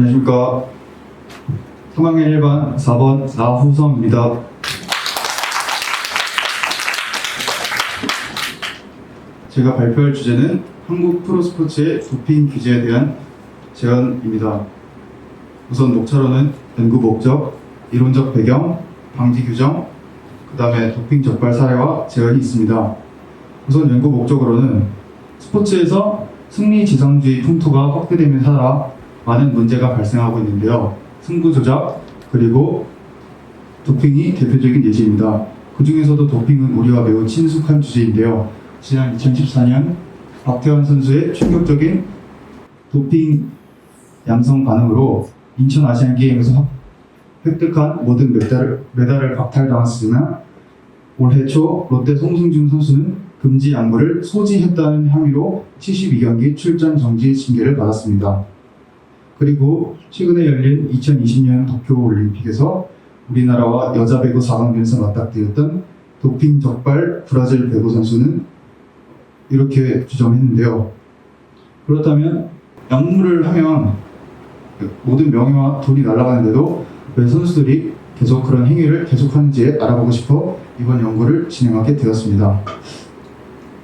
안녕하십니까. 3학년 1반 4번 나후성입니다. 제가 발표할 주제는 한국 프로스포츠의 도핑 규제에 대한 제안입니다. 우선 목차로는 연구 목적, 이론적 배경, 방지 규정, 그 다음에 도핑 적발 사례와 제안이 있습니다. 우선 연구 목적으로는 스포츠에서 승리 지상주의 풍토가 확대됨에 따라 많은 문제가 발생하고 있는데요. 승부 조작, 그리고 도핑이 대표적인 예시입니다. 그 중에서도 도핑은 우리와 매우 친숙한 주제인데요. 지난 2014년 박태환 선수의 충격적인 도핑 양성 반응으로 인천 아시안 게임에서 획득한 모든 메달을 박탈당했으나 올해 초 롯데 송승준 선수는 금지 약물을 소지했다는 혐의로 72경기 출전 정지 징계를 받았습니다. 그리고 최근에 열린 2020년 도쿄올림픽에서 우리나라와 여자 배구 4강전에서 맞닥뜨렸던 도핑 적발 브라질 배구 선수는 이렇게 주장했는데요. 그렇다면 약물을 하면 모든 명예와 돈이 날아가는데도 왜 선수들이 계속 그런 행위를 계속하는지 알아보고 싶어 이번 연구를 진행하게 되었습니다.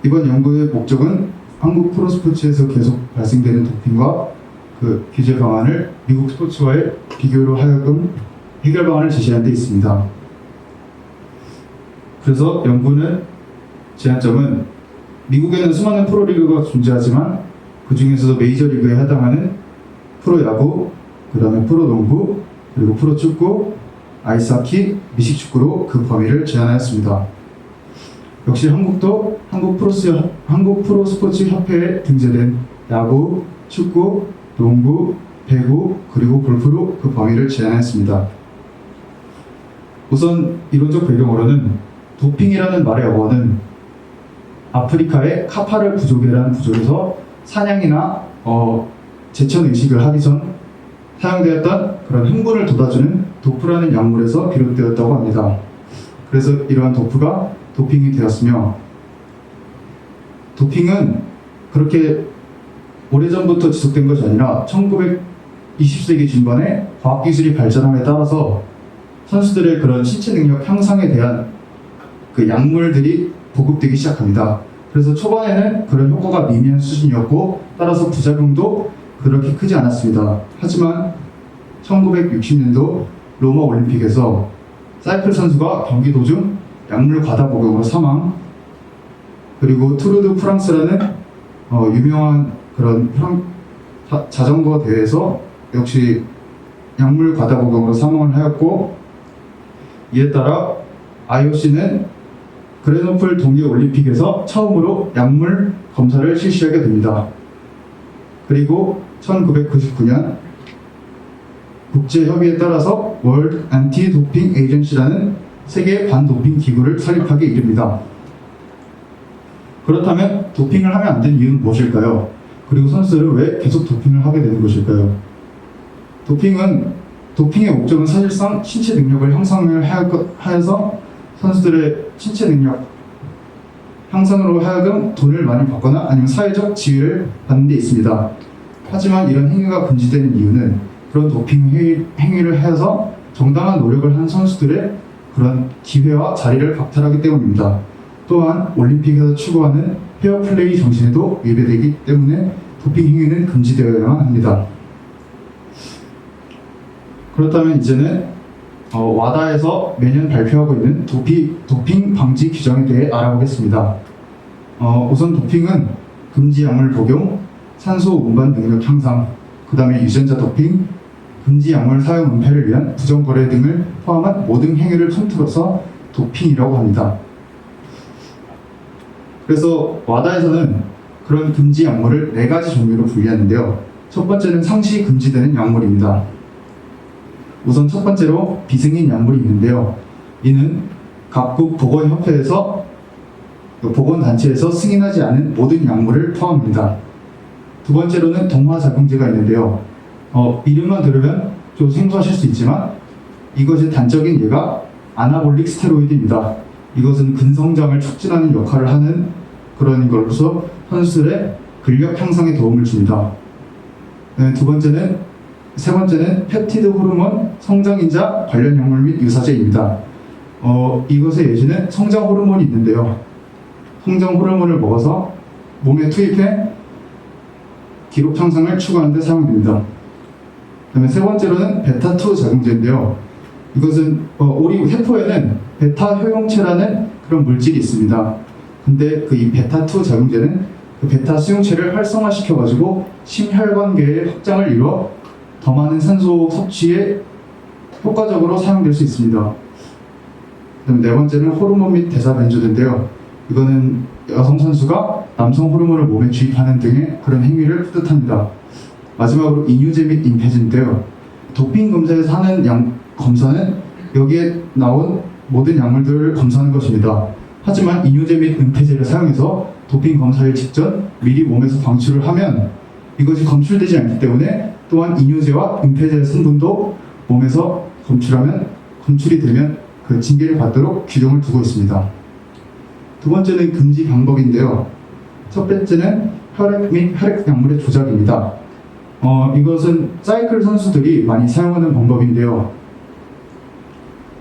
이번 연구의 목적은 한국 프로스포츠에서 계속 발생되는 도핑과 그 규제 방안을 미국 스포츠와의 비교로 하여금 해결 방안을 제시하는 데 있습니다. 그래서 연구는 제안점은 미국에는 수많은 프로리그가 존재하지만 그 중에서도 메이저리그에 해당하는 프로야구, 그 다음에 프로농구, 그리고 프로축구, 아이스하키, 미식축구로 그 범위를 제한하였습니다. 역시 한국도 한국 프로스포츠 협회에 등재된 야구, 축구, 농구, 배구, 그리고 골프로 그 범위를 제한했습니다. 우선 이론적 배경으로는 도핑이라는 말의 어원은 아프리카의 카파르 부족이라는 부족에서 사냥이나 제천 의식을 하기 전 사용되었던 그런 흥분을 돋아주는 도프라는 약물에서 비롯되었다고 합니다. 그래서 이러한 도프가 도핑이 되었으며, 도핑은 그렇게 오래전부터 지속된 것이 아니라 1920세기 중반에 과학기술이 발전함에 따라서 선수들의 그런 신체 능력 향상에 대한 그 약물들이 보급되기 시작합니다. 그래서 초반에는 그런 효과가 미미한 수준이었고 따라서 부작용도 그렇게 크지 않았습니다. 하지만 1960년도 로마 올림픽에서 사이클 선수가 경기 도중 약물 과다 복용으로 사망, 그리고 투르드 프랑스라는 유명한 그런 자전거 대회에서 역시 약물 과다 복용으로 사망을 하였고, 이에 따라 IOC는 그레노플 동계올림픽에서 처음으로 약물 검사를 실시하게 됩니다. 그리고 1999년 국제협의에 따라서 월드 안티 도핑 에이전시라는 세계 반도핑 기구를 설립하게 이릅니다. 그렇다면 도핑을 하면 안 되는 이유는 무엇일까요? 그리고 선수들은 왜 계속 도핑을 하게 되는 것일까요? 도핑의 목적은 사실상 신체 능력을 향상을 하여서 선수들의 신체 능력 향상으로 하여금 돈을 많이 받거나 아니면 사회적 지위를 받는 데 있습니다. 하지만 이런 행위가 금지되는 이유는 그런 도핑 행위를 해서 정당한 노력을 한 선수들의 그런 기회와 자리를 박탈하기 때문입니다. 또한 올림픽에서 추구하는 페어플레이 정신에도 위배되기 때문에 도핑 행위는 금지되어야만 합니다. 그렇다면 이제는 와다에서 매년 발표하고 있는 도핑 방지 규정에 대해 알아보겠습니다. 우선 도핑은 금지 약물 복용, 산소 운반 능력 향상, 그 다음에 유전자 도핑, 금지 약물 사용 은폐를 위한 부정거래 등을 포함한 모든 행위를 통틀어서 도핑이라고 합니다. 그래서 와다에서는 그런 금지 약물을 4가지 종류로 분류하는데요. 첫 번째는 상시 금지되는 약물입니다. 우선 첫 번째로 비승인 약물이 있는데요. 이는 각국 보건협회에서 보건단체에서 승인하지 않은 모든 약물을 포함합니다. 두 번째로는 동화작용제가 있는데요. 이름만 들으면 좀 생소하실 수 있지만 이것의 단적인 예가 아나볼릭 스테로이드입니다. 이것은 근성장을 촉진하는 역할을 하는 그런 것으로서 선수들의 근력 향상에 도움을 줍니다. 두 번째는 세 번째는 펩티드 호르몬 성장인자 관련 약물 및 유사제입니다. 이것의 예시는 성장 호르몬이 있는데요. 성장 호르몬을 먹어서 몸에 투입해 기록 향상을 추구하는 데 사용됩니다. 그다음에 세 번째로는 베타2 작용제인데요. 이것은 우리 세포에는 베타 효용체라는 그런 물질이 있습니다. 근데 이 베타2 작용제는 그 베타 수용체를 활성화시켜가지고 심혈관계의 확장을 이루어 더 많은 산소 섭취에 효과적으로 사용될 수 있습니다. 그다음 네 번째는 호르몬 및 대사 변조제인데요. 이거는 여성 선수가 남성 호르몬을 몸에 주입하는 등의 그런 행위를 뜻합니다. 마지막으로 이뇨제 및 임페제인데요. 도핑 검사에서 하는 검사는 여기에 나온 모든 약물들을 검사하는 것입니다. 하지만 이뇨제 및 임페제를 사용해서 도핑 검사일 직전 미리 몸에서 방출을 하면 이것이 검출되지 않기 때문에 또한 이뇨제와 임페제의 성분도 몸에서 검출이 되면 그 징계를 받도록 규정을 두고 있습니다. 두 번째는 금지 방법인데요. 첫 번째는 혈액 및 혈액 약물의 조작입니다. 이것은 사이클 선수들이 많이 사용하는 방법인데요.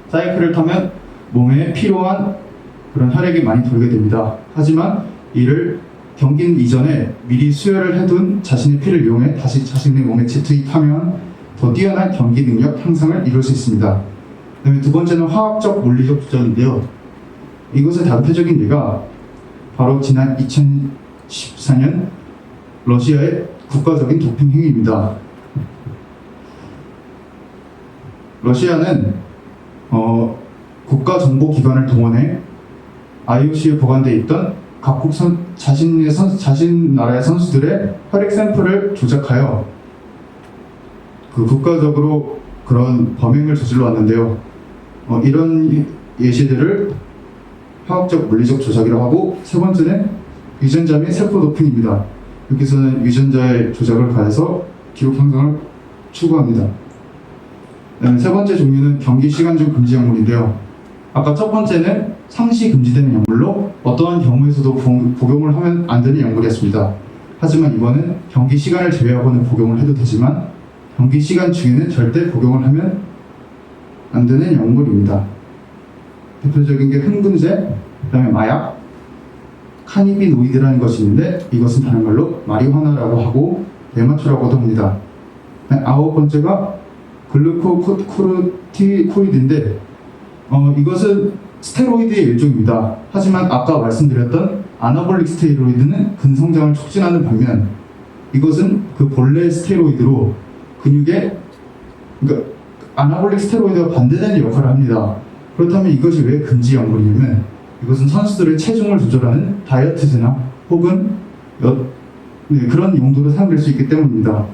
사이클을 타면 몸에 필요한 그런 혈액이 많이 돌게 됩니다. 하지만 이를 경기 이전에 미리 수혈을 해둔 자신의 피를 이용해 다시 자신의 몸에 재투입하면 더 뛰어난 경기 능력 향상을 이룰 수 있습니다. 그다음에 두 번째는 화학적 물리적 조작인데요. 이것의 대표적인 예가 바로 지난 2014년 러시아의 국가적인 도핑 행위입니다. 러시아는 국가정보기관을 동원해 IOC에 보관되어 있던 각국 자신 나라의 선수들의 혈액 샘플을 조작하여 그 국가적으로 그런 범행을 저질러 왔는데요. 이런 예시들을 화학적 물리적 조작이라고 하고, 세 번째는 유전자 및 세포 도핑입니다. 여기서는 유전자의 조작을 가해서 기록 향상을 추구합니다. 세 번째 종류는 경기 시간 중 금지 약물인데요. 아까 첫 번째는 상시 금지되는 약물로 어떠한 경우에서도 복용을 하면 안 되는 약물이었습니다. 하지만 이번은 경기 시간을 제외하고는 복용을 해도 되지만 경기 시간 중에는 절대 복용을 하면 안 되는 약물입니다. 대표적인 게 흥분제, 그다음에 마약, 카니비노이드라는 것이 있는데 이것은 다른 말로 마리화나라고 하고 대마초라고도 합니다. 아홉 번째가 글루코코르티코이드인데 이것은 스테로이드의 일종입니다. 하지만 아까 말씀드렸던 아나볼릭 스테로이드는 근성장을 촉진하는 반면 이것은 그 본래의 스테로이드로 그러니까 아나볼릭 스테로이드와 반대되는 역할을 합니다. 그렇다면 이것이 왜 금지 약물이냐면 이것은 선수들의 체중을 조절하는 다이어트제나 혹은 그런 용도로 사용될 수 있기 때문입니다.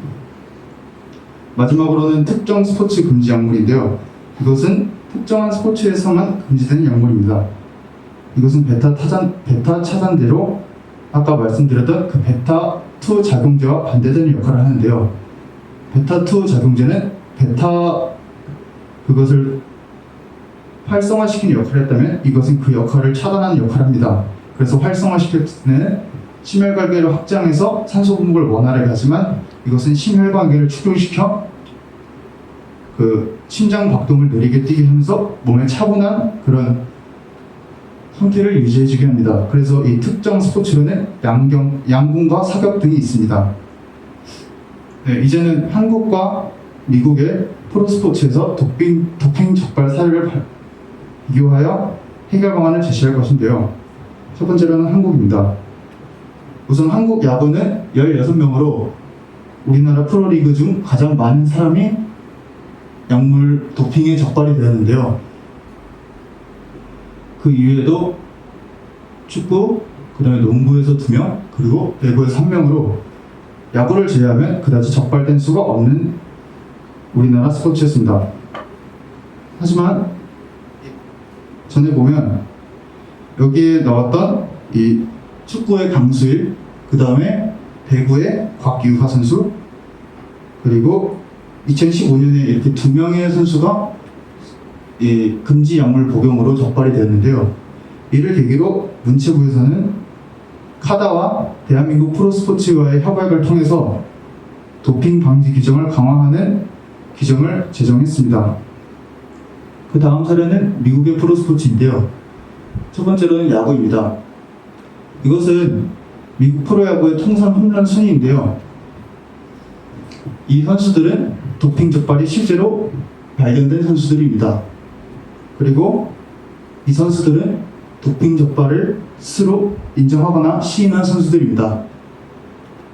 마지막으로는 특정 스포츠 금지 약물인데요. 이것은 특정한 스포츠에서만 금지되는 약물입니다. 이것은 베타 차단제로 아까 말씀드렸던 그 베타2 작용제와 반대되는 역할을 하는데요. 베타2 작용제는 그것을 활성화시키는 역할을 했다면 이것은 그 역할을 차단하는 역할을 합니다. 그래서 활성화시킬 때는 심혈관계를 확장해서 산소 공급을 원활하게 하지만 이것은 심혈관계를 축용시켜 그 심장 박동을 느리게 뛰게 하면서 몸에 차분한 그런 상태를 유지해주게 합니다. 그래서 이 특정 스포츠로는 양궁과 사격 등이 있습니다. 이제는 한국과 미국의 프로스포츠에서 도핑 적발 사례를 비교하여 해결 방안을 제시할 것인데요. 첫 번째로는 한국입니다. 우선 한국 야구는 16명으로 우리나라 프로리그 중 가장 많은 사람이 약물 도핑에 적발이 되었는데요. 그 이외에도 축구, 그 다음에 농구에서 2명, 그리고 배구에서 1명으로 야구를 제외하면 그다지 적발된 수가 없는 우리나라 스포츠였습니다. 하지만 전에 보면 여기에 나왔던 이 축구의 강수일, 그 다음에 배구의 곽유하 선수, 그리고 2015년에 이렇게 2명의 선수가 이 금지 약물 복용으로 적발이 되었는데요. 이를 계기로 문체부에서는 카다와 대한민국 프로스포츠와의 협약을 통해서 도핑 방지 규정을 강화하는 규정을 제정했습니다. 그 다음 사례는 미국의 프로스포츠인데요. 첫 번째로는 야구입니다. 이것은 미국 프로야구의 통산 홈런 순위인데요. 이 선수들은 도핑 적발이 실제로 발견된 선수들입니다. 그리고 이 선수들은 도핑 적발을 스스로 인정하거나 시인한 선수들입니다.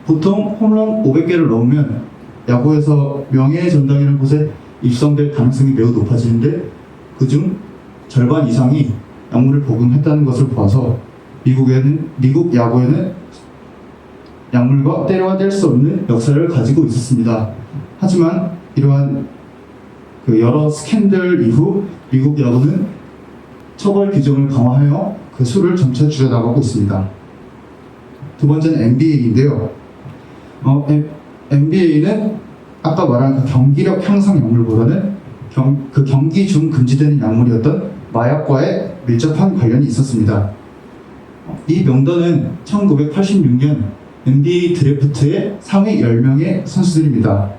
보통 홈런 500개를 넘으면 야구에서 명예의 전당이라는 곳에 입성될 가능성이 매우 높아지는데 그중 절반 이상이 약물을 복용했다는 것을 보아서 미국 야구에는 약물과 때려야 뗄 수 없는 역사를 가지고 있었습니다. 하지만 이러한 여러 스캔들 이후 미국 야구는 처벌 규정을 강화하여 그 수를 점차 줄여나가고 있습니다. 두 번째는 NBA인데요. NBA는 아까 말한 그 경기력 향상 약물보다는 그 경기 중 금지되는 약물이었던 마약과의 밀접한 관련이 있었습니다. 이 명단은 1986년 NBA 드래프트의 상위 10명의 선수들입니다.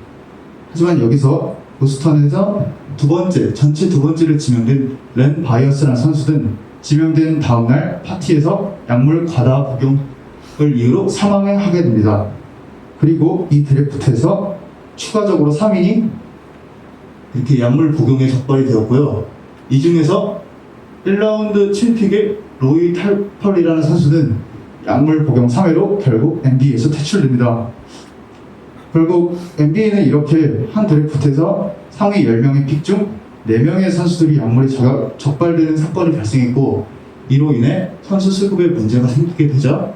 하지만 여기서 보스턴에서 전체 두 번째를 지명된 렌 바이어스라는 선수는 지명된 다음날 파티에서 약물 과다 복용을 이유로 사망을 하게 됩니다. 그리고 이 드래프트에서 추가적으로 3인이 이렇게 약물 복용에 적발이 되었고요. 이 중에서 1라운드 7픽의 로이 탈펄이라는 선수는 약물 복용 3회로 결국 NBA에서 퇴출됩니다. 결국 NBA는 이렇게 한 드래프트에서 상위 10명의 픽 중 4명의 선수들이 약물에 적발되는 사건이 발생했고 이로 인해 선수 수급에 문제가 생기게 되자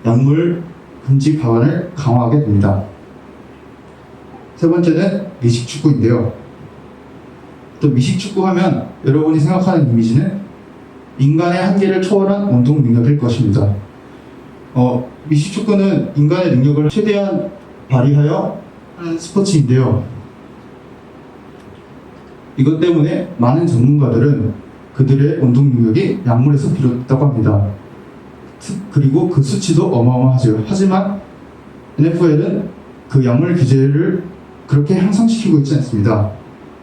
약물 금지 방안을 강화하게 됩니다. 세 번째는 미식축구인데요. 또 미식축구 하면 여러분이 생각하는 이미지는 인간의 한계를 초월한 운동 능력일 것입니다. 미식축구는 인간의 능력을 최대한 발휘하여 하는 스포츠인데요. 이것 때문에 많은 전문가들은 그들의 운동 능력이 약물에서 비롯됐다고 합니다. 그리고 그 수치도 어마어마하죠. 하지만 NFL은 그 약물 규제를 그렇게 향상시키고 있지 않습니다.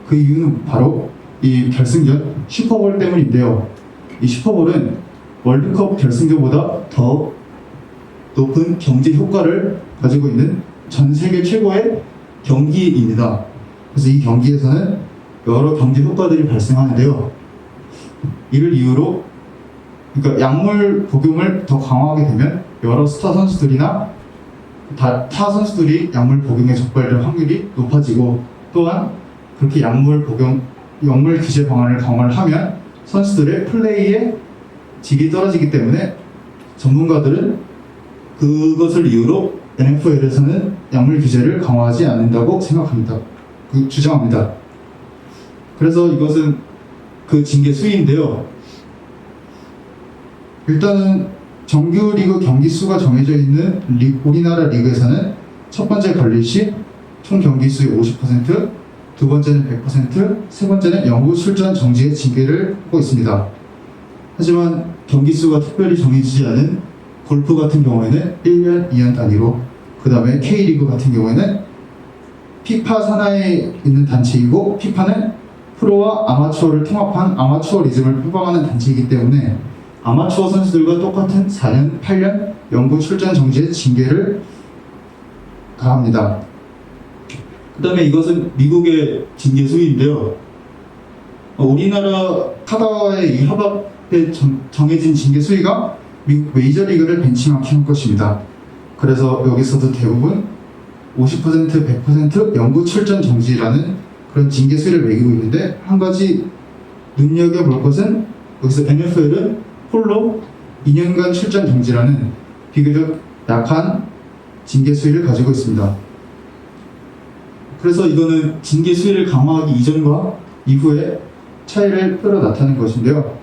그 이유는 바로 이 결승전 슈퍼볼 때문인데요. 이 슈퍼볼은 월드컵 결승전보다 더 높은 경제 효과를 가지고 있는 전 세계 최고의 경기입니다. 그래서 이 경기에서는 여러 경제 효과들이 발생하는데요. 이를 이유로 그러니까 약물 복용을 더 강화하게 되면 여러 스타 선수들이나 타 선수들이 약물 복용에 적발될 확률이 높아지고 또한 그렇게 약물 규제 방안을 강화를 하면 선수들의 플레이의 질이 떨어지기 때문에 전문가들은 그것을 이유로 NFL에서는 약물 규제를 강화하지 않는다고 생각합니다. 주장합니다. 그래서 이것은 그 징계 수위인데요. 일단은 정규리그 경기 수가 정해져 있는 우리나라 리그에서는 첫 번째 걸릴 시 총 경기 수의 50%, 두 번째는 100%, 세 번째는 영구 출전 정지의 징계를 하고 있습니다. 하지만 경기 수가 특별히 정해지지 않은 골프 같은 경우에는 1년, 2년 단위로, 그 다음에 K리그 같은 경우에는 피파 산하에 있는 단체이고 피파는 프로와 아마추어를 통합한 아마추어 리즘을 표방하는 단체이기 때문에 아마추어 선수들과 똑같은 4년, 8년 영구 출전 정지의 징계를 가합니다. 그 다음에 이것은 미국의 징계 수위인데요. 우리나라 카다와의 이 협업에 정해진 징계 수위가 미국 메이저리그를 벤치마킹한 것입니다. 그래서 여기서도 대부분 50%, 100% 영구 출전 정지라는 그런 징계 수위를 매기고 있는데 한 가지 눈여겨볼 것은 여기서 NFL은 홀로 2년간 출전 정지라는 비교적 약한 징계 수위를 가지고 있습니다. 그래서 이거는 징계 수위를 강화하기 이전과 이후에 차이를 표로 나타낸 것인데요.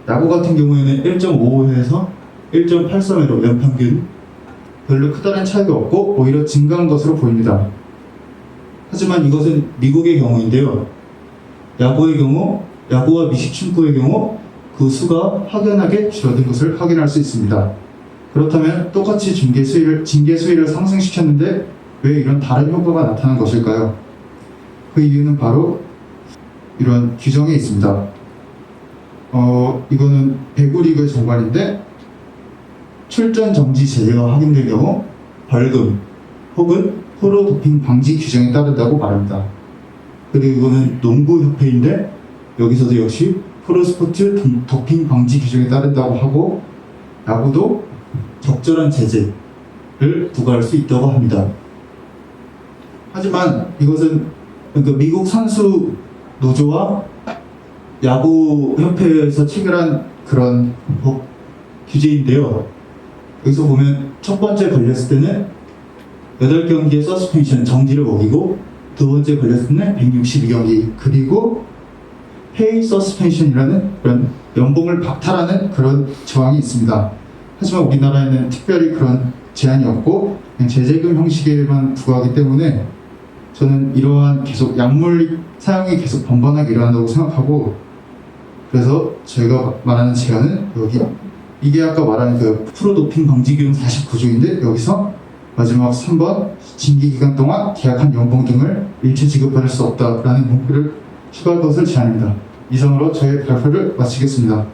야구 같은 경우에는 1.55회에서 1.83회로 연평균 별로 크다는 차이가 없고 오히려 증가한 것으로 보입니다. 하지만 이것은 미국의 경우인데요. 야구와 미식축구의 경우 그 수가 확연하게 줄어든 것을 확인할 수 있습니다. 그렇다면 똑같이 징계 수위를 상승시켰는데 왜 이런 다른 효과가 나타난 것일까요? 그 이유는 바로 이런 규정에 있습니다. 이거는 배구리그의 정관인데 출전 정지 제재가 확인될 경우 벌금 혹은 프로 도핑 방지 규정에 따른다고 말합니다. 그리고 이거는 농구협회인데 여기서도 역시 프로스포츠 도핑 방지 규정에 따른다고 하고 야구도 적절한 제재를 부과할 수 있다고 합니다. 하지만 이것은 그러니까 미국 선수 노조와 야구협회에서 체결한 그런 법 규제인데요. 여기서 보면 첫 번째 걸렸을 때는 8경기의 서스펜션 정지를 어기고 두 번째 걸렸을 때는 162경기 그리고 페이 서스펜션이라는 그런 연봉을 박탈하는 그런 조항이 있습니다. 하지만 우리나라에는 특별히 그런 제한이 없고 그냥 제재금 형식에만 부과하기 때문에 저는 이러한 계속 약물 사용이 계속 번번하게 일어난다고 생각하고 그래서 저희가 말하는 제한은 여기 이게 아까 말한 그 프로도핑 방지규정 49조인데 여기서 마지막 3번 징계기간 동안 계약한 연봉 등을 일체 지급받을 수 없다라는 문구를 추가할 것을 제안합니다. 이상으로 저의 발표를 마치겠습니다.